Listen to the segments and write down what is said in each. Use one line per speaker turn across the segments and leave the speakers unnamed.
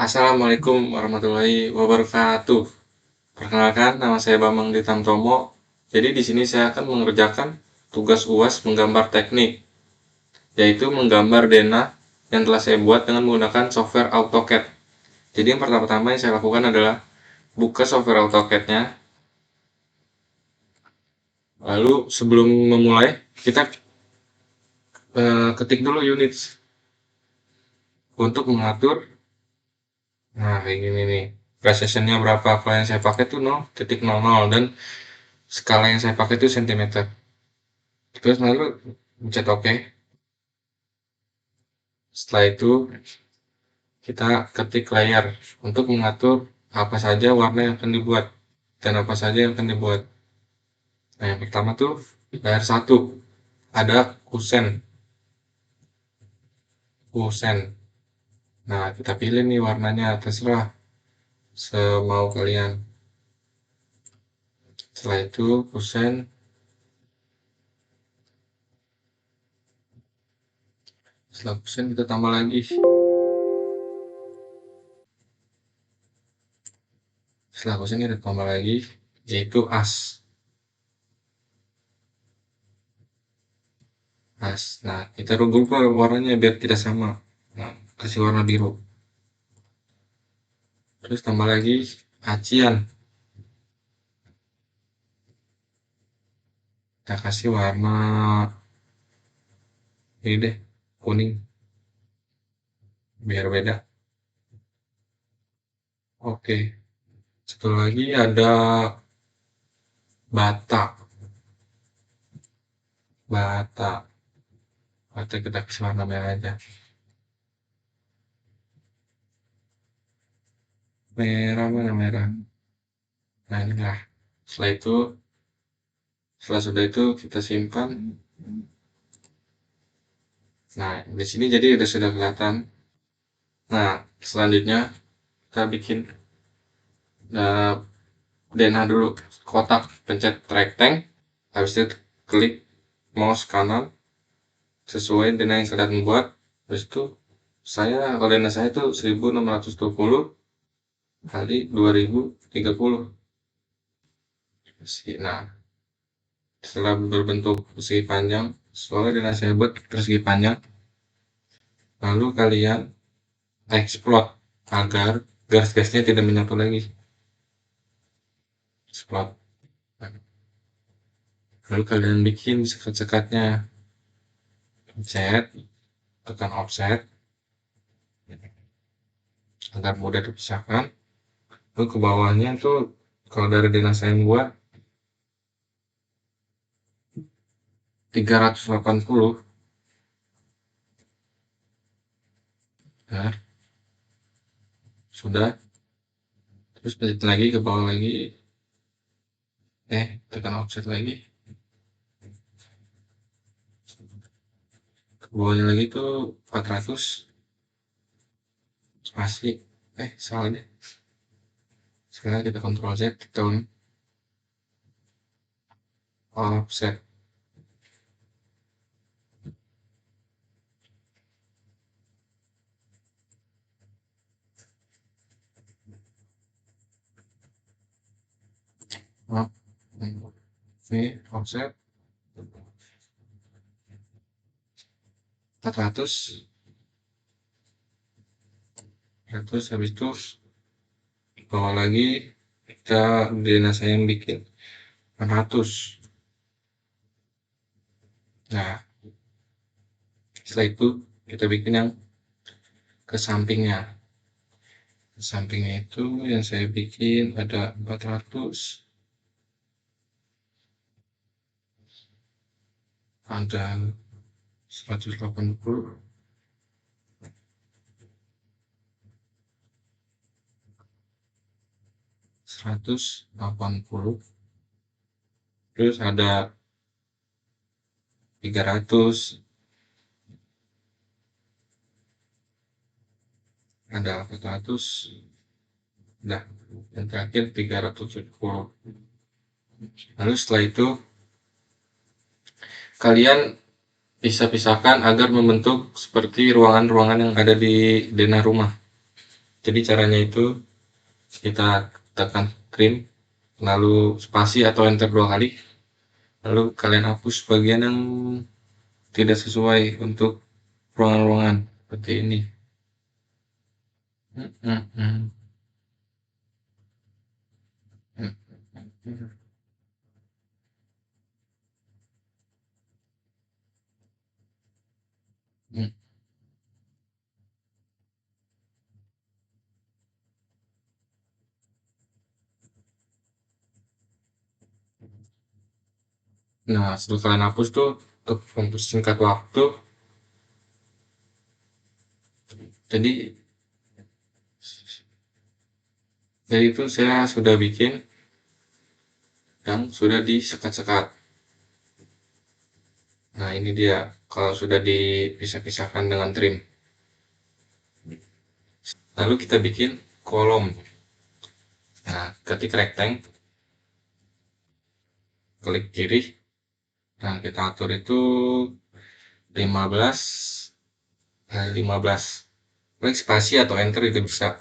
Assalamualaikum warahmatullahi wabarakatuh. Perkenalkan, nama saya Bambang Ditamtomo. Jadi di sini saya akan mengerjakan tugas UAS menggambar teknik, yaitu menggambar denah yang telah saya buat dengan menggunakan software AutoCAD. Jadi yang pertama-tama yang saya lakukan adalah buka software AutoCAD-nya. Lalu sebelum memulai, kita ketik dulu units untuk mengatur. Nah, kayak gini nih. Precision-nya berapa? Kalau yang saya pakai tuh 0,00 dan skala yang saya pakai itu cm. Terus lalu pencet OK. Setelah itu kita ketik layer untuk mengatur apa saja warna yang akan dibuat dan apa saja yang akan dibuat. Nah, yang pertama tuh layer 1 ada kusen. Nah, kita pilih nih warnanya, terserah semau kalian. Setelah itu kusen. Setelah kusen kita tambah lagi. Setelah kusen kita tambah lagi, yaitu as. Nah, kita rubah warnanya biar tidak sama. Nah, kasih warna biru. Terus tambah lagi acian. Kita kasih warna ini deh, kuning, biar beda. Oke. Satu lagi ada bata. Bata. Bata kita kasih warna merah aja. Merah mana merah? Nah, inilah. Setelah sudah itu kita simpan. Nah, di sini jadi sudah kelihatan. Nah, selanjutnya kita bikin denah dulu, kotak, pencet rectangle, habis itu klik mouse kanan sesuai denah yang kalian buat. Habis itu kalau denah saya itu 1620 kali 2030. Nah, setelah berbentuk persegi panjang, soalnya denah saya buat persegi panjang, lalu kalian explode agar garis-garisnya tidak menyatu lagi. Explode. Lalu kalian bikin sekat-sekatnya, pencet, tekan offset agar mudah dipisahkan. Lalu ke bawahnya tuh kalau dari dinas saya buat 380 ya, sudah. Terus pencet lagi ke bawah lagi, tekan offset lagi, ke bawahnya lagi tuh 400 spasi, salah deh. Sekarang kita Ctrl Z, tekan offset. Ini offset 400. Habis itu bawah lagi kita dinas saya yang bikin 400. Nah, setelah itu kita bikin yang ke sampingnya. Ke sampingnya itu yang saya bikin ada 400, ada 180, terus ada 300, ada 400, nah, yang terakhir 370. Lalu setelah itu kalian bisa pisahkan agar membentuk seperti ruangan-ruangan yang ada di denah rumah. Jadi caranya itu kita tekan trim, lalu spasi atau enter 2 kali, lalu kalian hapus bagian yang tidak sesuai untuk ruangan-ruangan seperti ini. Nah, setelah kalian hapus tuh, untuk mempersingkat waktu, jadi itu saya sudah bikin yang sudah disekat-sekat. Nah, ini dia kalau sudah dipisah-pisahkan dengan trim. Lalu kita bikin kolom. Nah, ketik rectangle, klik kiri. Nah, kita atur itu 15, 15. Klik spasi atau enter itu bisa.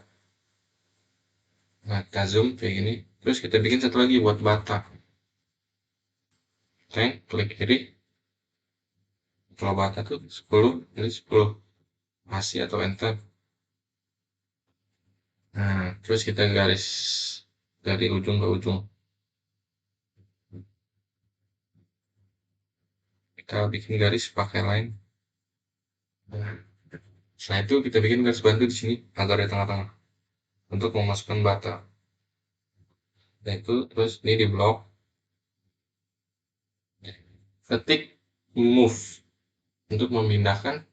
Nah, kita zoom kayak gini. Terus kita bikin satu lagi buat bata. Klik kiri. Kalau bata tuh 10, ini 10. Spasi atau enter. Nah, terus kita garis dari ujung ke ujung. Kita bikin garis pakai line. Nah, setelah itu kita bikin garis bantu di sini agar di tengah-tengah untuk memasukkan bata. Nah, itu terus ini di blok. Ketik move untuk memindahkan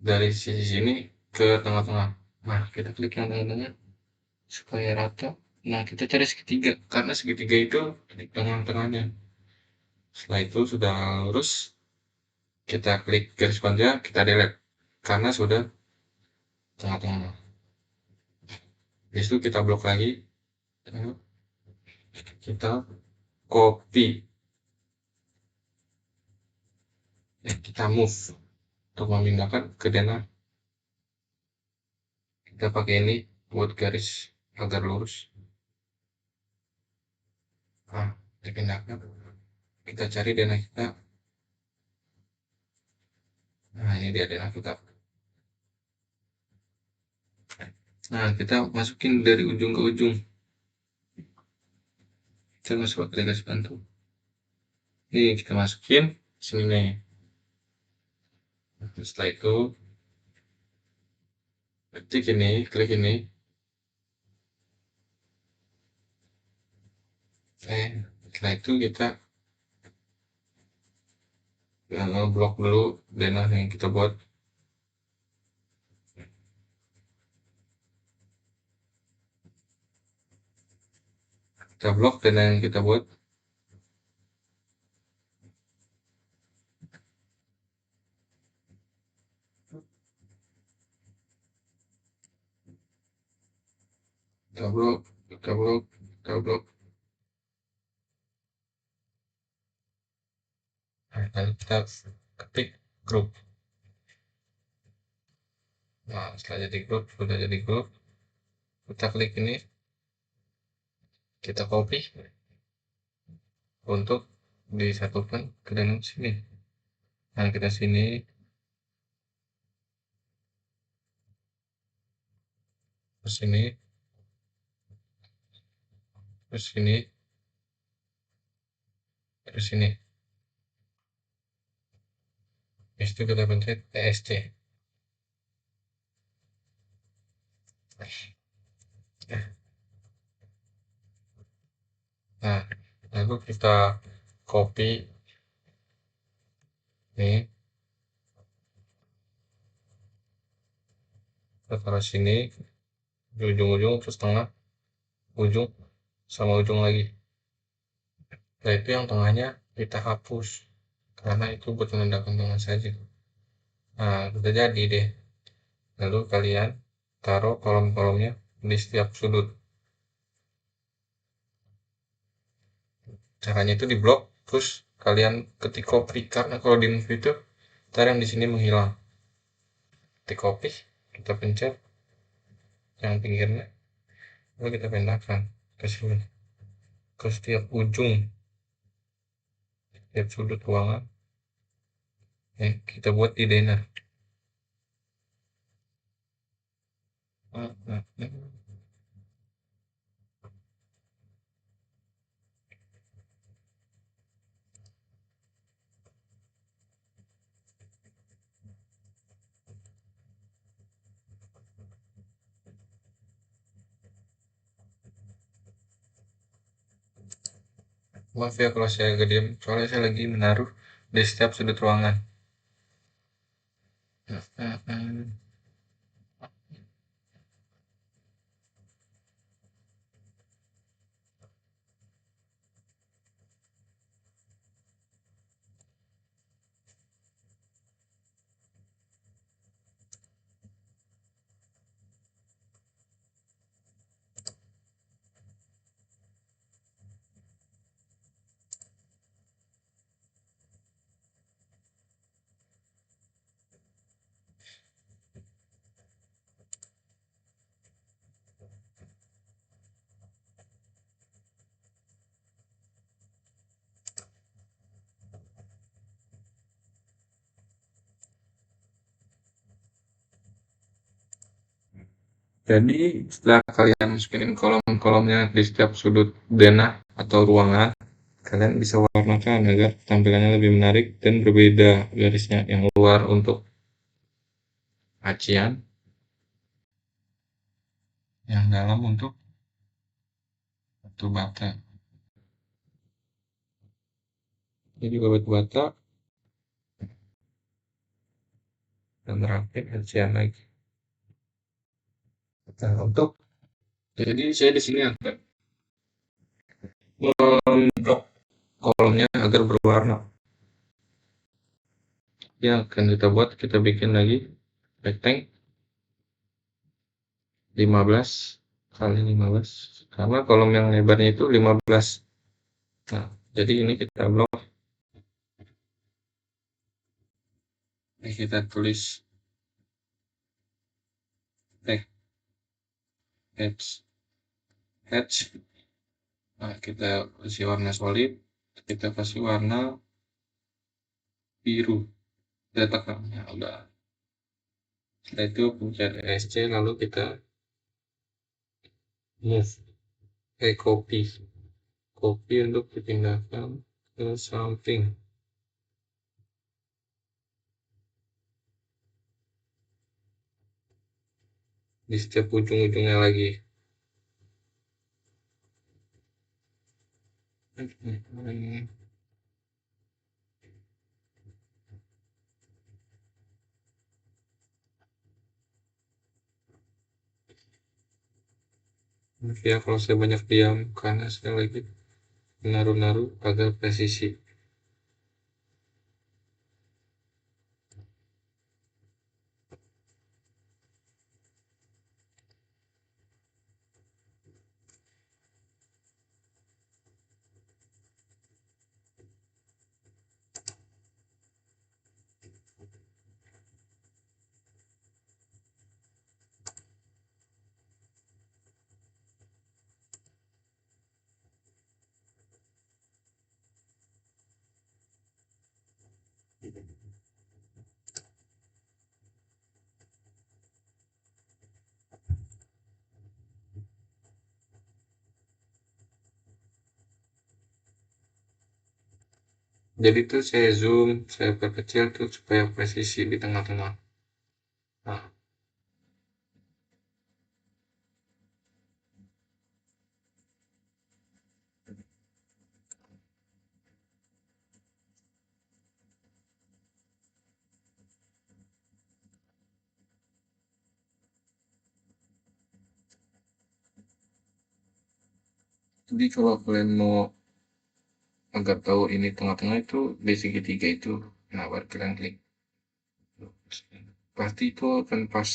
dari sisi sini ke tengah-tengah. Nah, kita klik yang tengah-tengah supaya rata. Nah, kita cari segitiga karena segitiga itu di tengah-tengahnya. Setelah itu sudah lurus, kita klik garis panjang, kita delete karena sudah tengah-tengah. Habis itu kita blok lagi, kita copy, kita move untuk memindahkan ke dana. Kita pakai ini buat garis agar lurus. Nah, dipindahkan. Kita cari dana kita. Nah, ini dia dana kita. Nah, kita masukin dari ujung ke ujung. Kita masuk pakai garis bantu. Ini kita masukin sini nih. Setelah itu ketik ini, klik ini. Setelah itu kita blok dulu denah yang kita buat. Kita blok denah yang kita buat. Kita blok, kita blok, kita blok. Nah, lalu kita ketik grup. Nah, setelah jadi grup, sudah jadi grup, kita klik ini, kita copy untuk disatukan ke dalam sini. Nah, kita sini, ke sini, ke sini, ke sini. Habis itu kita pencet ESC. Nah, lalu kita copy ini, kita taruh sini, di ujung-ujung, terus tengah, ujung, sama ujung lagi. Nah, itu yang tengahnya kita hapus, karena itu buat menandakan tengah saja. Nah, udah jadi deh. Lalu kalian taruh kolom-kolomnya di setiap sudut. Caranya itu di blok, terus kalian ketik copy, karena kalau di move itu ntar yang di sini menghilang. Ketik copy, kita pencet, yang pinggirnya, lalu kita pindahkan ke sini, ke setiap ujung, setiap sudut ruangan. Kita buat di denah. Maaf ya kalau saya agak diam, soalnya saya lagi menaruh di setiap sudut ruangan. Jadi setelah kalian masukin kolom-kolomnya di setiap sudut denah atau ruangan, kalian bisa warnakan agar tampilannya lebih menarik dan berbeda garisnya, yang luar untuk acian, yang dalam untuk batu bata. Jadi batu bata dan rapid acian lagi. Nah, jadi saya di sini akan memblok kolomnya agar berwarna. Yang akan kita buat, kita bikin lagi rectangle 15 kali 15, karena kolom yang lebarnya itu 15. Nah, jadi ini kita blok. Ini kita tulis hatch. Nah, kita kasih warna solid, kita kasih warna biru. Kita tekan, ya udah. Setelah itu pencet ESC, lalu kita copy untuk dipindahkan ke samping di setiap ujung-ujungnya lagi. Ya, kalau saya banyak diam karena saya lagi menaruh-naruh agar presisi. Jadi tuh saya zoom, saya perkecil tuh supaya presisi di tengah-tengah. Nah, jadi kalau kalian mau agar tahu ini tengah-tengah itu di segitiga itu, nah baru kalian klik. Pasti itu akan pas.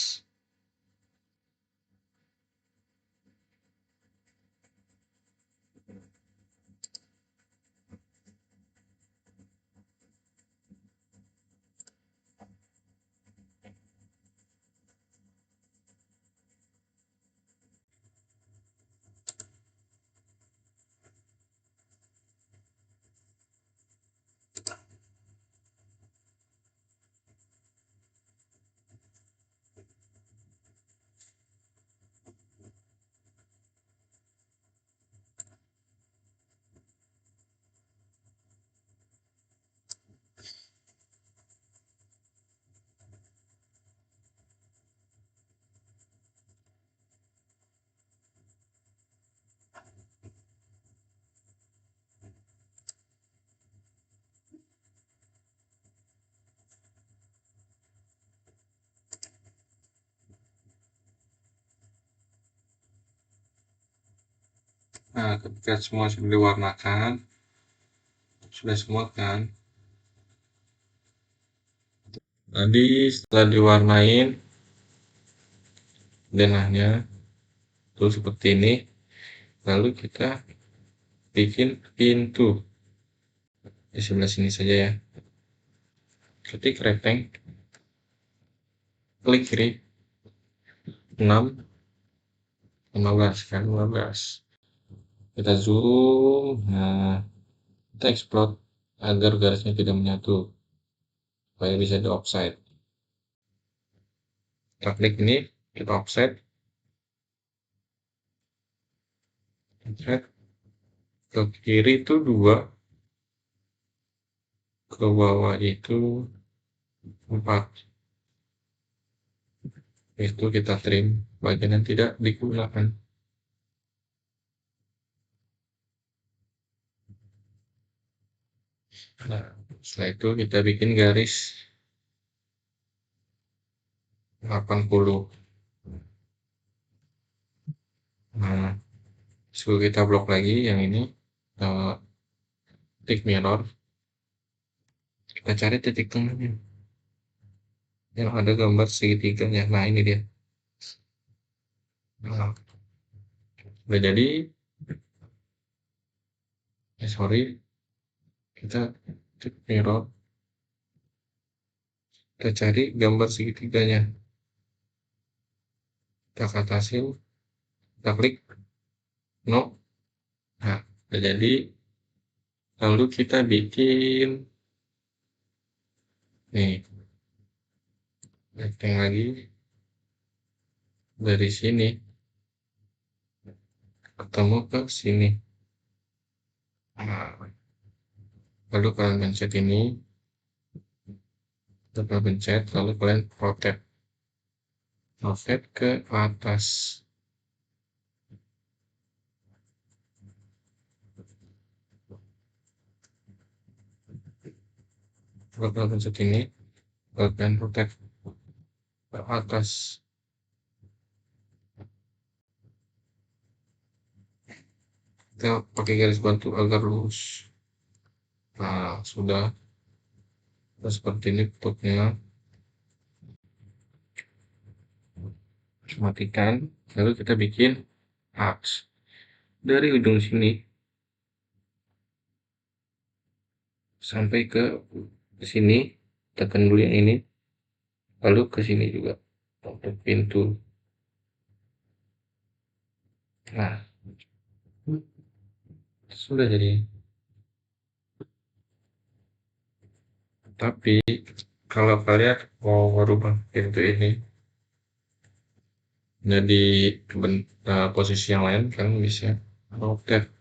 Nah, ketika semua sudah diwarnakan, sudah semua kan. Tadi setelah diwarnain denahnya tuh seperti ini, lalu kita bikin pintu di sebelah sini saja ya. Ketik rectangle, klik kiri 6 15 kan 15. Kita zoom, nah kita explode agar garisnya tidak menyatu supaya bisa di offset. Kita klik ini, kita offset, ke kiri itu 2, ke bawah itu 4. Itu kita trim bagian yang tidak digunakan. Nah, setelah itu kita bikin garis 80. Nah, sudah kita blok lagi yang ini, titik mirror, kita cari titik tengahnya yang ada gambar segitiganya. Nah, ini dia. Nah, udah jadi. Sorry, kita titik mirror, kita cari gambar segitiganya, kita atasin, kita klik no. Nah, udah jadi. Lalu kita bikin nih rectangle lagi dari sini ketemu ke sini. Nah, lalu kalian pencet ini, kalian pencet, lalu kalian rotate ke atas. Lalu kalian pencet ini, lalu kalian rotate ke atas. Kita pakai garis bantu agar lurus. Nah, sudah seperti ini bentuknya. Matikan, lalu kita bikin arch dari ujung sini sampai ke sini, tekan dulu yang ini, lalu ke sini juga untuk pintu. Nah, sudah jadi. Tapi kalau kalian mau merubah pintu ini jadi posisi yang lain, kalian bisa rotate,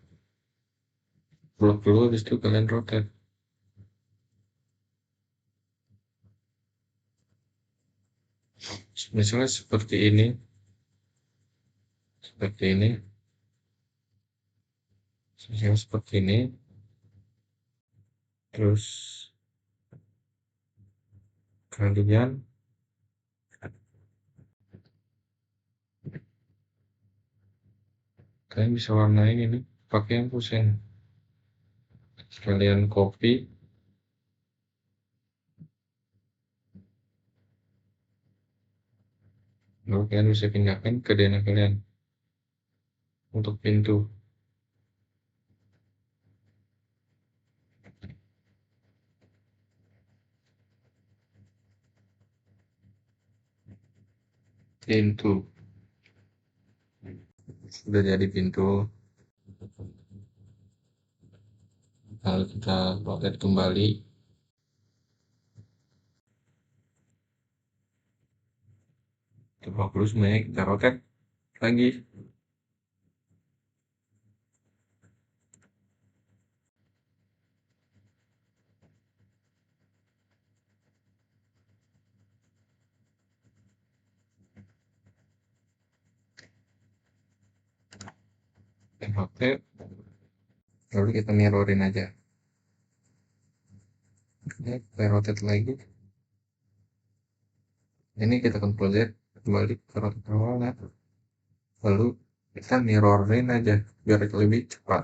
blok dulu, habis itu kalian rotate. Misalnya seperti ini, misalnya seperti ini, terus kalian bisa warnain ini pakai yang kusen. Kalian copy, lalu kalian bisa pindahkan ke denah kalian untuk pintu. Sudah jadi pintu. Lalu kita rotate kembali, coba dulu semuanya, kita rotate lagi. Rotate, lalu kita mirrorin aja. Kita rotate lagi. Ini kita Ctrl Z, kembali ke rotate awalnya, lalu Kita mirrorin aja biar lebih cepat.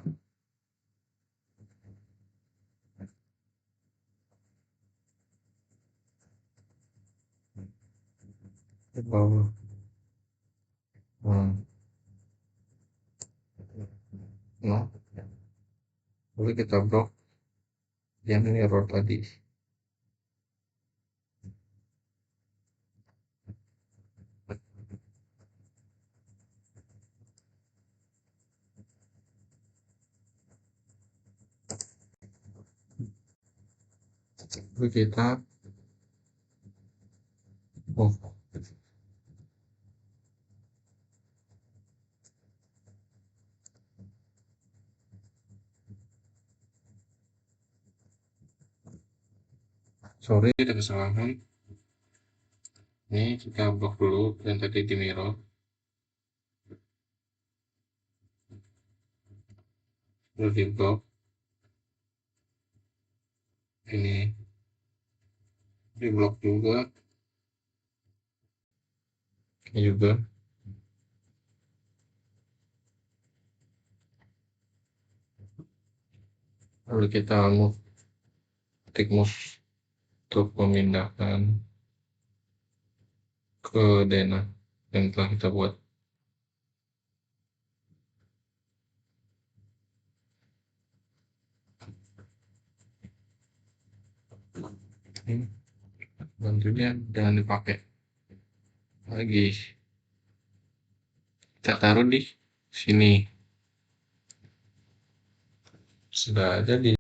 Ke bawah. Hmm. No, lalu kita blok yang mirror tadi. Lalu kita oh, sorry ada kesalahan. Ini kita blok dulu yang tadi di mirror. Lalu di blok ini di blok juga. Ini juga. Lalu kita klik move untuk memindahkan ke denah yang telah kita buat. Ini bantunya jangan dipakai lagi. Kita taruh di sini. Sudah jadi.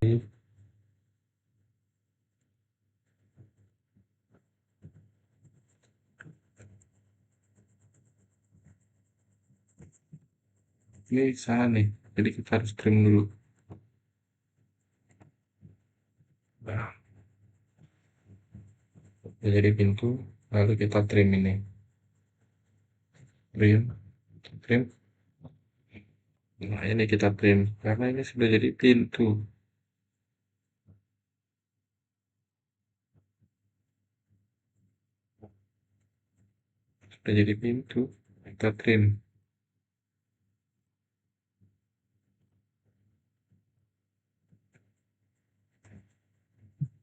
Ini salah nih, jadi kita harus trim dulu. Nah, udah jadi pintu, lalu kita trim ini. Trim. Nah, ini kita trim karena ini sudah jadi pintu. Sudah jadi pintu, kita trim.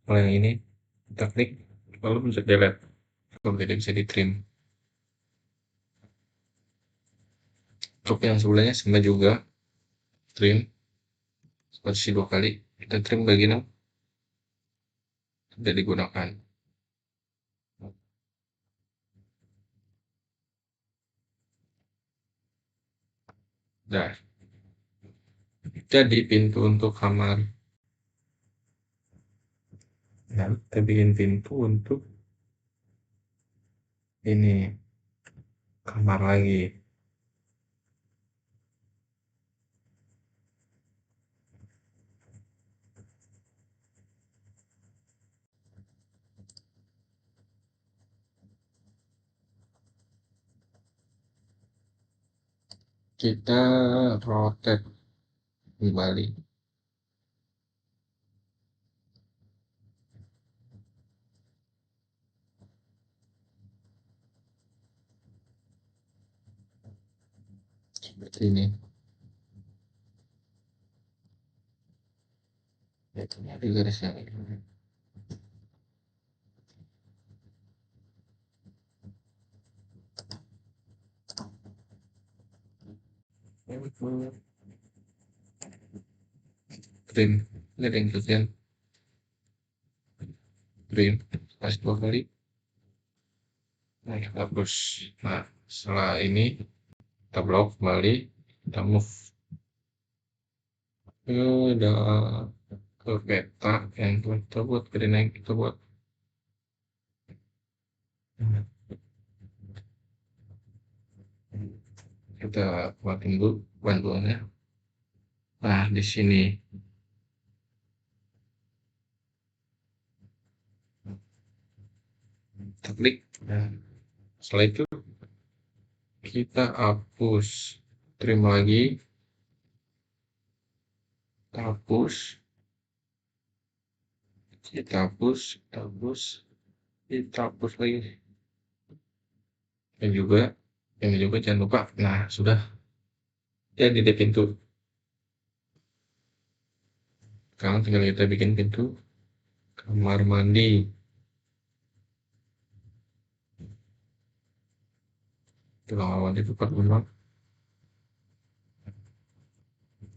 Kalau yang ini kita klik, lalu pencet delete. Kalau tidak bisa di trim. Untuk yang sebelahnya sama juga, trim. Seperti 2 kali, kita trim bagian yang tidak digunakan. Nah, jadi pintu untuk kamar. Nah, kita bikin pintu untuk ini kamar lagi. Kita rotate kembali. Seperti ini. Ya, di garis yang ini. Trim, ini ada yang bagian trim, kasih 2 kali. Nah, kita hapus. Nah, setelah ini kita blok kembali, kita move ke peta yang kita buat, ke denah yang kita buat. Kita buatin dulu bantuannya. Nah, di sini kita klik. Nah, setelah itu kita hapus, trim lagi, kita hapus, kita hapus, kita hapus, kita hapus lagi. Dan juga, yang juga jangan lupa. Nah, sudah. Jadi di pintu. Sekarang tinggal kita bikin pintu kamar mandi. Itu kamar mandi tempat memang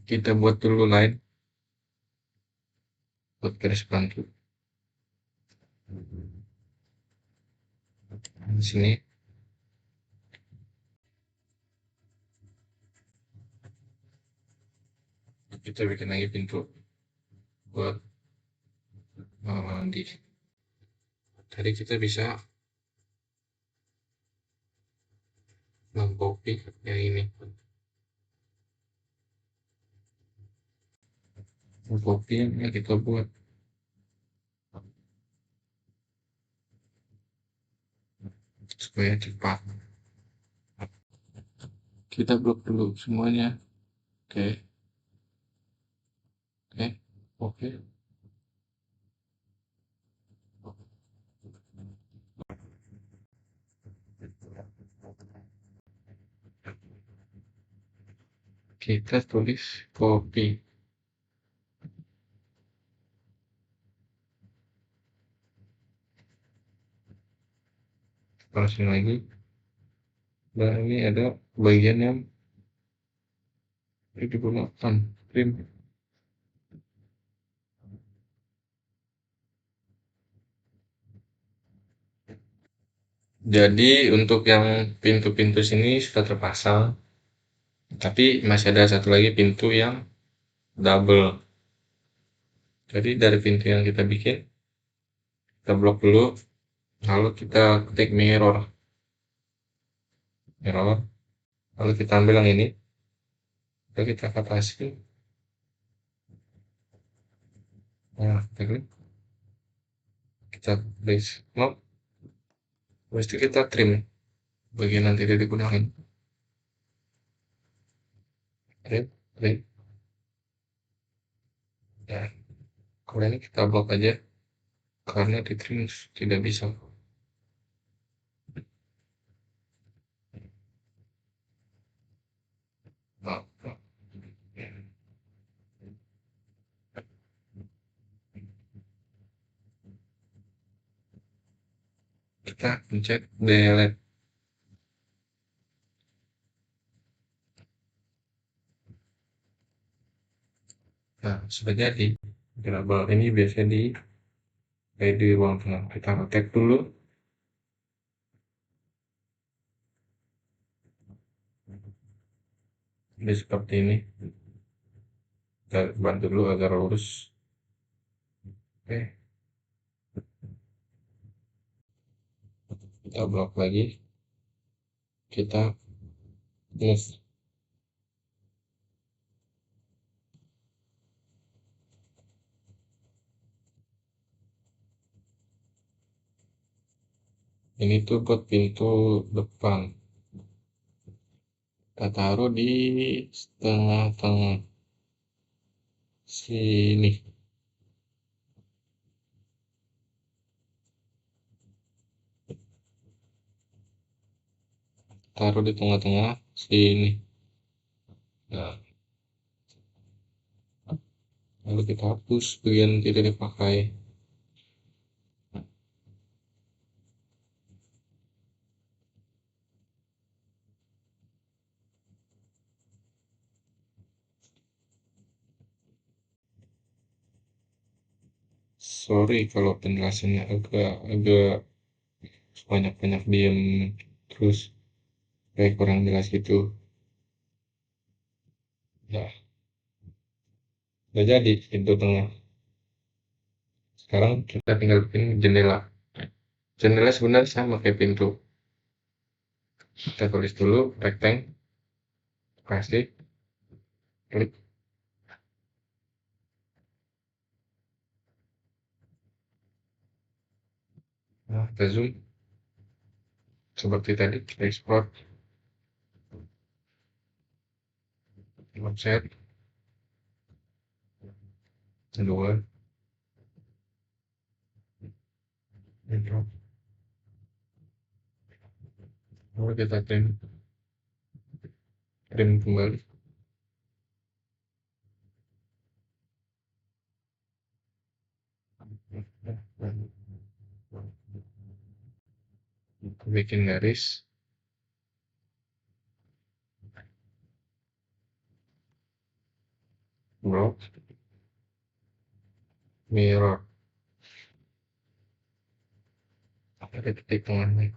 kita buat dulu line buat garis bantu. Di sini kita bikin lagi pintu buat kamar mandi. Tadi kita bisa mengcopy yang ini, mengcopy yang kita buat. Supaya cepat. Kita blok dulu semuanya. Oke, oke, oke. Kita tulis copy. Terus lagi. Dan ini ada bagian yang digunakan trim. Jadi untuk yang pintu-pintu sini sudah terpasang, tapi masih ada satu lagi pintu yang double. Jadi dari pintu yang kita bikin, kita blok dulu, lalu kita ketik mirror, lalu kita ambil yang ini, lalu kita atasi. Nah, kita klik, kita place knob, habis itu kita trim bagian yang tidak digunakan. Trim, trim. Ya, kalau ini kita blok aja karena di trim tidak bisa. Nah, kita pencet delete. Nah, sudah jadi. Label ini biasanya di ruang tengah. Kita tag dulu. Jadi seperti ini. Kita bantu dulu agar lurus. Oke. Kita blok lagi. Kita move. Ini tuh buat pintu depan. Kita taruh di tengah-tengah sini. Taruh di tengah-tengah sini. Nah, lalu kita hapus bagian tidak dipakai. Sorry kalau penjelasannya agak banyak-banyak diam terus kayak kurang jelas gitu. Nah, udah jadi pintu tengah. Sekarang kita tinggal bikin jendela. Jendela sebenarnya sama kayak pintu. Kita tulis dulu rectangle, kasih, klik. Nah, kita zoom seperti tadi, kita export, offset, dua, intro, lalu kita trim kembali. bikin garis, blok, mirror, ada titik tengahnya.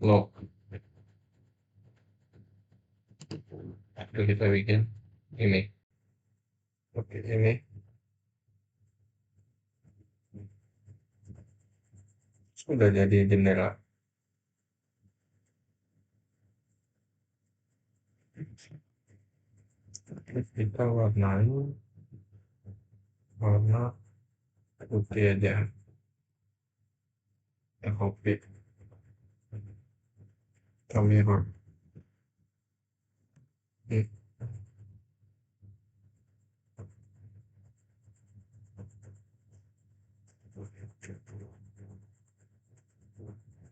Lock. Lalu kita bikin ini. Oke, ini sudah jadi jendela. Kita warnai warna putih aja, kopi, mirror.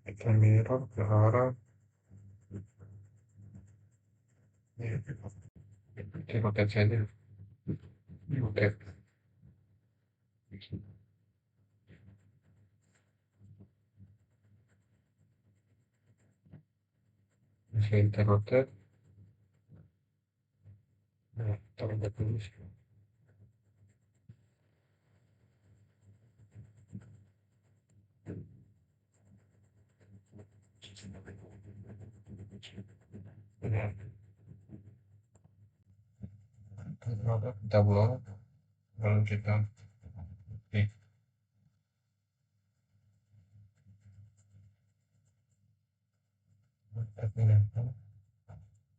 Kita mirror ke arah kita rotate saja, rotate. Kita rotate. Nah, kita rotate dulu sih. Nah, kita blok, lalu kita klik.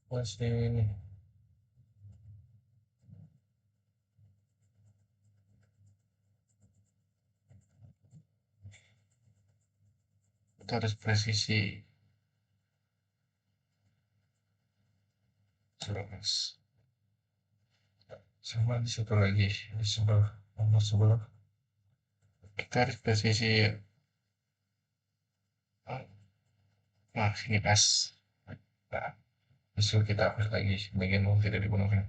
Masih ini. Kita harus presisi. Terus sama di situ lagi, di sebelah nomor sebelah. Kita harus presisi. Nah, ini pas. Nah, besok kita hapus lagi bagian yang tidak digunakan.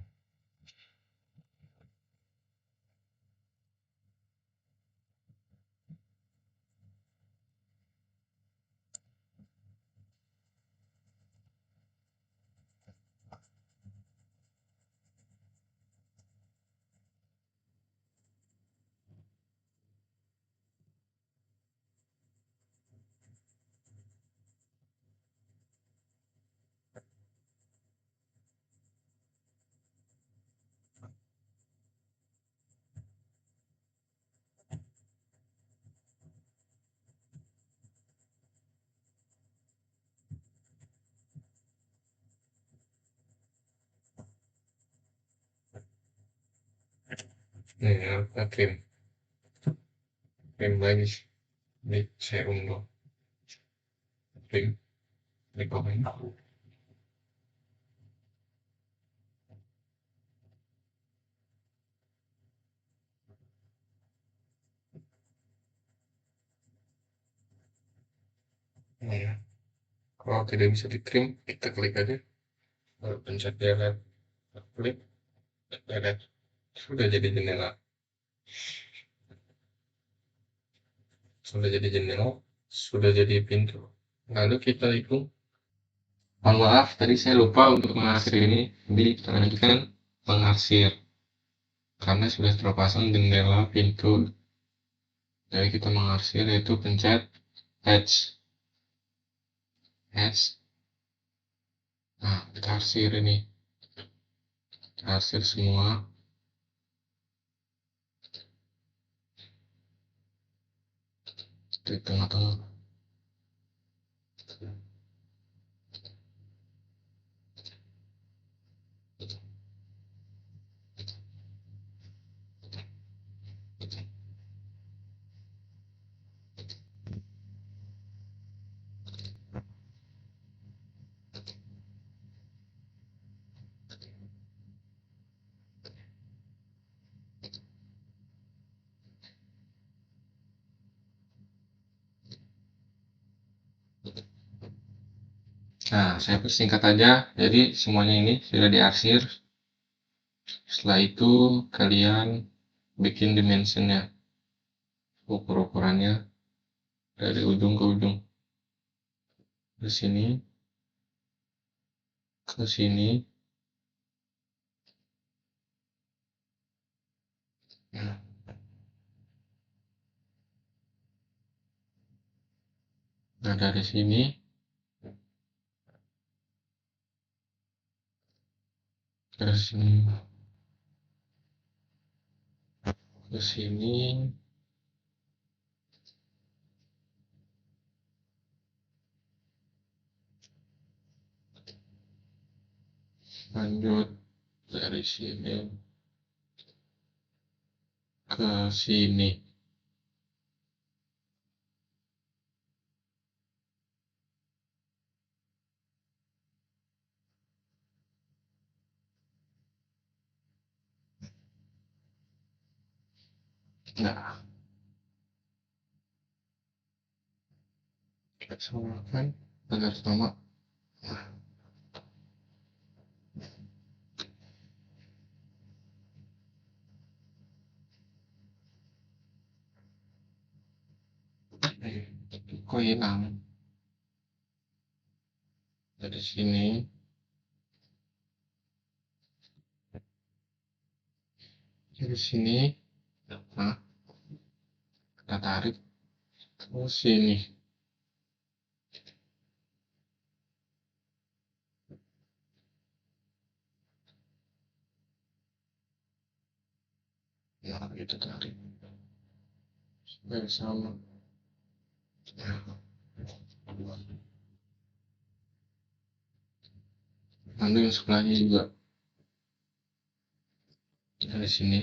Nah, kita trim lagi. Ini saya unduh. Trim, klik open. Nah, ya. Kalau tidak bisa di trim, kita klik aja. Lalu pencet delete, klik, delete. Sudah jadi jendela. Sudah jadi jendela, sudah jadi pintu. Lalu kita itu, mohon maaf, tadi saya lupa untuk mengarsir ini. Jadi kita lanjutkan mengarsir. Karena sudah terpasang jendela, pintu. Jadi kita mengarsir, yaitu pencet Hatch. Nah, kita arsir ini. Kita arsir semua. Di tengah-tengah. Nah, saya persingkat aja. Jadi semuanya ini sudah diarsir. Setelah itu kalian bikin dimensionnya, ukur-ukurannya dari ujung ke ujung. Ke sini, ke sini. Nah, dari sini ke sini, ke sini. Lanjut dari sini ke sini. Nah, kita samakan agar sama. Kok hilang? Dari sini ke sini. Nah, kita tarik ke sini. Nah, kita tarik supaya sama. Lalu yang sebelahnya juga dari sini.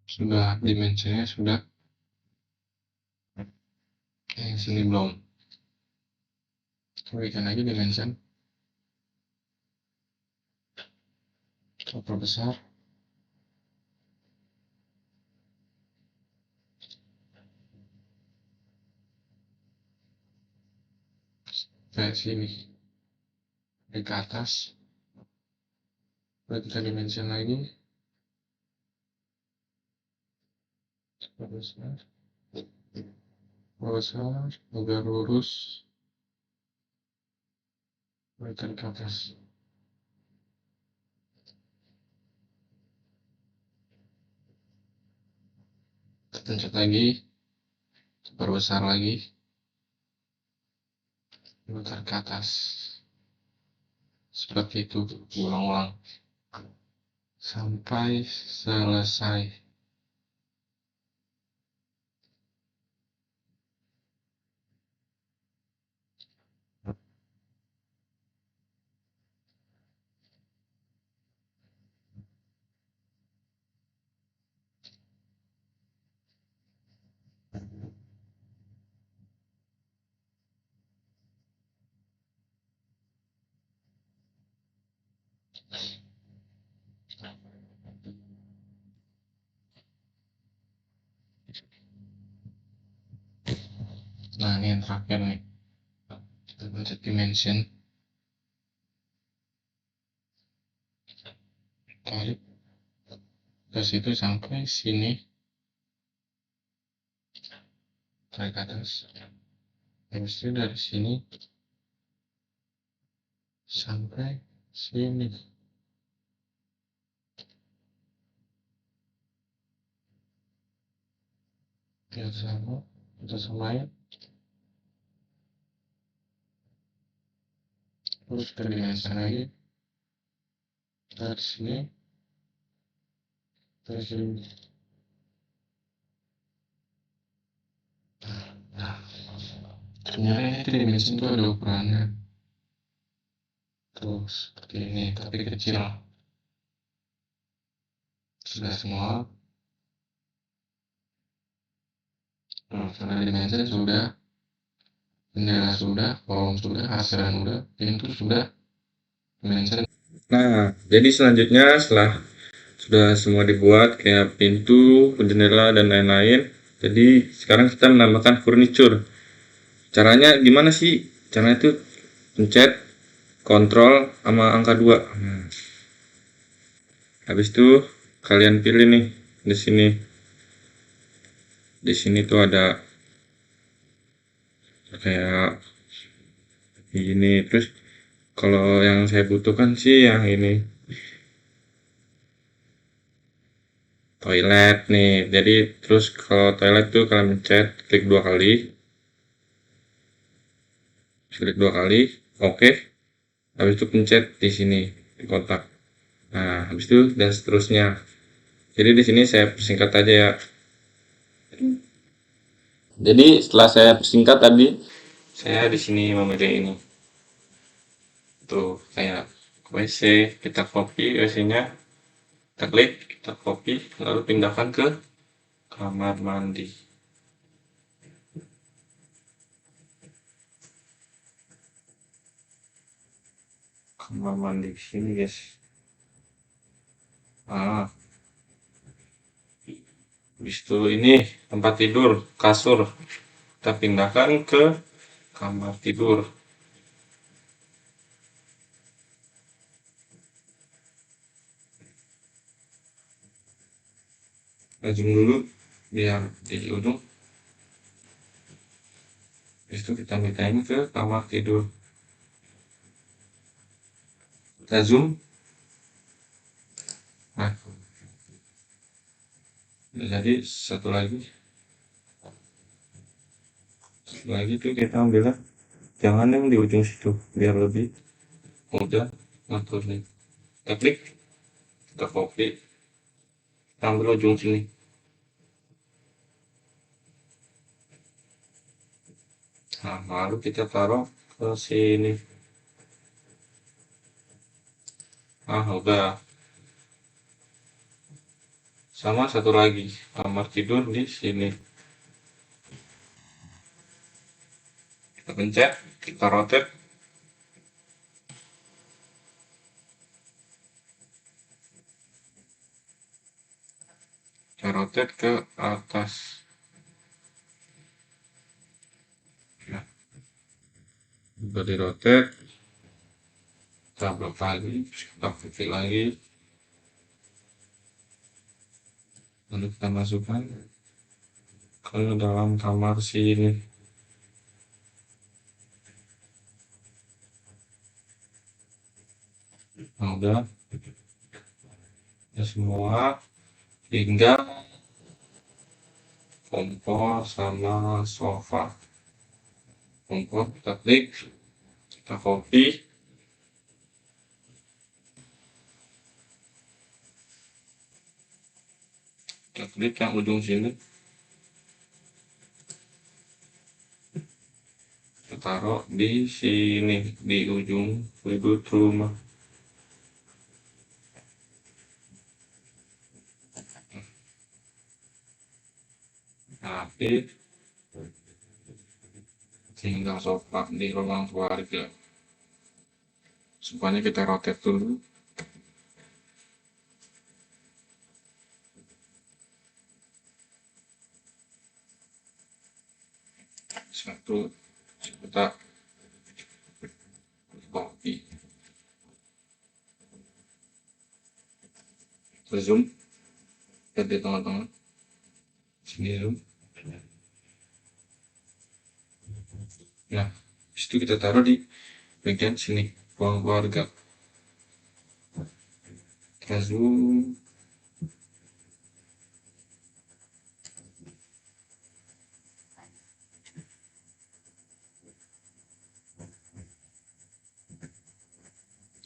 Sudah dimensinya sudah. Yang sini belum. Berikan lagi dimension. Perbesar. Kayak sini. Dari ke atas. Lalu kita dimension lagi. Perbesar. Perbesar. Agar lurus. Berikan ke atas. Kita pencet lagi. Perbesar lagi. Putar ke atas. Seperti itu. Ulang-ulang. Sampai selesai. Nah, ini yang terakhir nih, kita pencet dimension, tarik ke situ sampai sini, tarik ke atas. Habis itu dari sini sampai sini. Biar sama, kita samain. Terus kita dimension lagi. Dari sini, dari sini. Nah, ternyata itu dimension itu ada ukurannya. Terus seperti ini, tapi kecil. Sudah semua. Nah, karena dimension sudah, jendela sudah, kolom sudah, hasilan sudah, pintu sudah, dimension. Nah, jadi selanjutnya setelah sudah semua dibuat kayak pintu, jendela dan lain-lain, jadi sekarang kita menambahkan furniture. Caranya gimana sih? Caranya itu pencet kontrol sama angka 2. Habis itu kalian pilih nih di sini. Di sini tuh ada kayak ini. Terus kalau yang saya butuhkan sih yang ini, toilet nih. Jadi terus kalau toilet tuh kalian pencet klik 2 kali. Klik 2 kali. Oke. Habis itu pencet di sini di kotak. Nah, habis itu dan seterusnya. Jadi di sini saya persingkat aja ya. Jadi setelah saya persingkat tadi, saya di sini memilih ini. Tuh kayak WC, kita copy WC-nya, kita klik, kita copy, lalu pindahkan ke kamar mandi. Kamar mandi sini guys. Habis itu ini tempat tidur, kasur, kita pindahkan ke kamar tidur. Zoom dulu biar di ujung. Habis itu kita pindahin ke kamar tidur. Kita zoom. Nah, jadi satu lagi itu kita ambil, jangan yang di ujung situ biar lebih mudah ngaturnya. Kita klik, kita copy, kita ambil ujung sini. Nah, lalu kita taruh ke sini. Nah, udah. Sama satu lagi, kamar tidur di sini. Kita pencet, kita rotate. Kita rotate ke atas. Nah, udah di rotate. Kita blok lagi, kita pilih lagi. Lalu kita masukkan ke dalam kamar sini. Nah, udah ya semua, tinggal kompor sama sofa. Kompor kita klik, kita copy, kita klik yang ujung sini, kita taruh di sini di ujung sudut rumah. Tapi tinggal sofa di ruang keluarga. Sofanya kita rotate dulu. satu kita copy, zoom lihat di tengah-tengah sini, zoom. Nah, itu kita taruh di bagian sini ruang keluarga, kita zoom.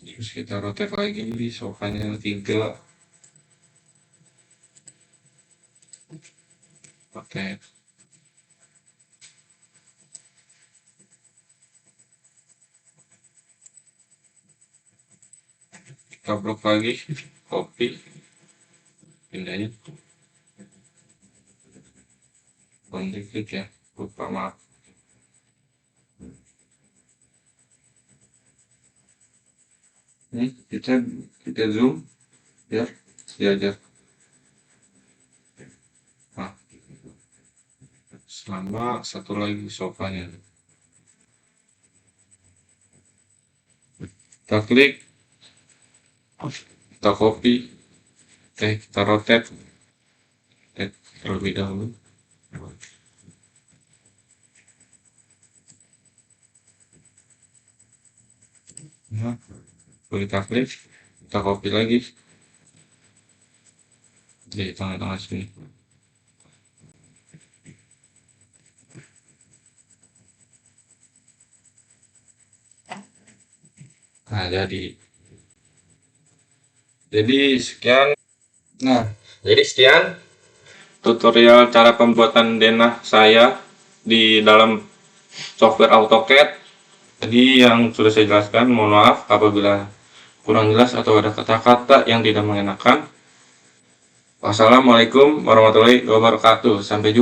Terus kita rotate lagi di sofanya 3, rotate. Kita blok lagi, copy, pindahin, dikit ya, lupa maaf. Ini kita zoom biar sejajar. Nah, sama satu lagi sofanya, kita klik, kita copy, kita rotate terlebih dahulu. Nah, kita klik, kita copy lagi di tengah-tengah sini. Nah, jadi sekian. Nah, jadi sekian tutorial cara pembuatan denah saya di dalam software AutoCAD. Jadi yang sudah saya jelaskan, mohon maaf apabila kurang jelas atau ada kata-kata yang tidak mengenakan. Wassalamualaikum warahmatullahi wabarakatuh. Sampai jumpa.